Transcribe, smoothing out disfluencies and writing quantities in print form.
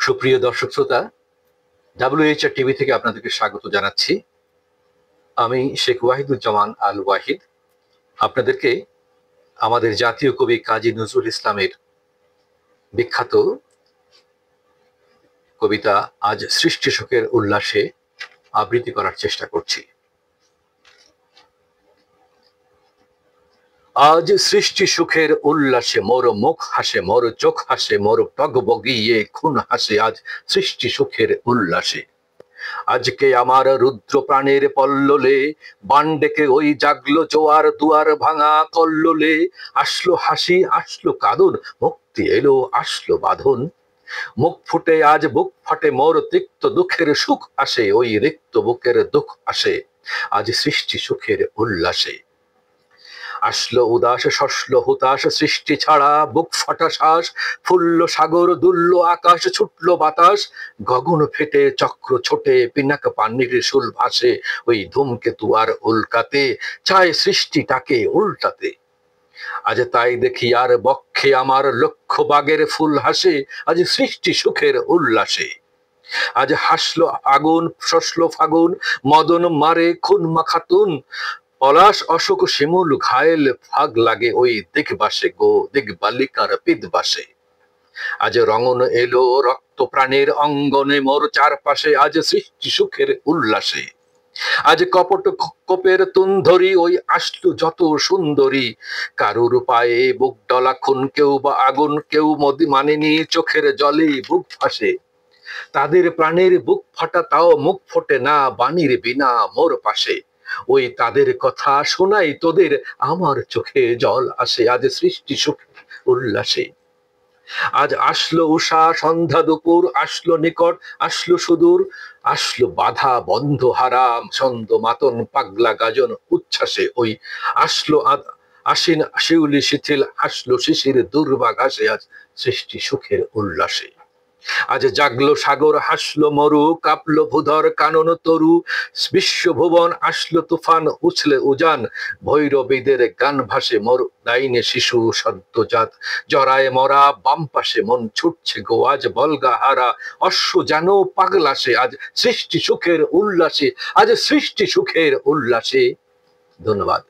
সুপ্রিয় দর্শক শ্রোতা, WHR টিভি থেকে আপনাদেরকে স্বাগত জানাচ্ছি। আমি শেখ ওয়াহিদুজ্জামান আল ওয়াহিদ আপনাদেরকে আমাদের জাতীয় কবি কাজী নজরুল ইসলামের বিখ্যাত কবিতা আজ সৃষ্টি সুখের উল্লাসে আবৃত্তি করার চেষ্টা করছি। আজ সৃষ্টি সুখের উল্লাসে মোর মুখ হাসে, মোর চোখ হাসে, মোর টগবগিয়ে খুন হাসে। আজ সৃষ্টি সুখের উল্লাসে আজকে আমার রুদ্র প্রাণের পল্ললে বান ডেকে ওই জাগলো জোয়ার দুয়ার ভাঙা কল্লোলে। আসলো হাসি, আসলো কাঁদন, মুক্তি এলো, আসলো বাঁধন। মুখ ফুটে আজ বুক ফাটে, মোর তিক্ত দুঃখের সুখ আসে, ওই রিক্ত বুকের দুঃখ আসে আজ সৃষ্টি সুখের উল্লাসে। আসলো উদাস শস্ল হুতাশ সৃষ্টি ছাড়া বুক ফাটা শ্বাস, ফুললো সাগর দুললো আকাশ, ছুটলো বাতাস, গগন ফেটে চক্র ছোটে, পিনাক পানির শুল ভাসে, ওই ধূমকেতু আর উল্কাতে চায় সৃষ্টিটাকে উল্টাতে। আজ তাই দেখি আর বক্ষে আমার লক্ষ বাগের ফুল হাসে আজ সৃষ্টি সুখের উল্লাসে। আজ হাসলো আগুন শস্ল ফাগুন, মদন মারে খুন মাখাতুন, পলাশ অশোক শিমুল ঘায়েল ফাগ লাগে ওই দিগবাসে গো দিগবালিকার পিদবাসে। আজ রঙন এলো রক্ত প্রাণের অঙ্গনে মোর চারপাশে আজ সৃষ্টি সুখের উল্লাসে। আজ কপট কোপের তুন্ধরি ওই আসলো যত সুন্দরী, কারুর পায়ে বুক ডলা খুন, কেউ বা আগুন, কেউ মদি মানেনি চোখের জলে বুক ফাঁসে। তাদের প্রাণের বুক ফাটা তাও মুখ ফোটে না বাণীর বিনা মোর পাশে, ওই তাদের কথা শোনাই তোদের আমার চোখে জল আসে আজ সৃষ্টি সুখ উল্লাসে। আজ আসলো উষা সন্ধ্যা দুপুর, আসলো নিকট আসলো সুদূর, আসলো বাধা বন্ধ হারাম ছন্দ মাতন পাগলা গাজন উচ্ছ্বাসে, ওই আসলো আশ্বিন শিউলি শিথিল, আসলো শিশির দুর্বা ঘাসে আজ সৃষ্টি সুখের উল্লাসে। আজ জাগলো সাগর হাসলো মরু, কাঁপলো ভূধর কানন তরু, বিশ্বভুবন আসলো তুফান উছলে উজান, ভৈরবীদের গান ভাসে মোর ডাইনে শিশু সদ্যজাত, জরায় মরা বাম পাশে মন ছুটছে গো আজ বলগা হারা, অশ্ব যেন পাগলাসে আজ সৃষ্টি সুখের উল্লাসে আজ সৃষ্টি সুখের উল্লাসে। ধন্যবাদ।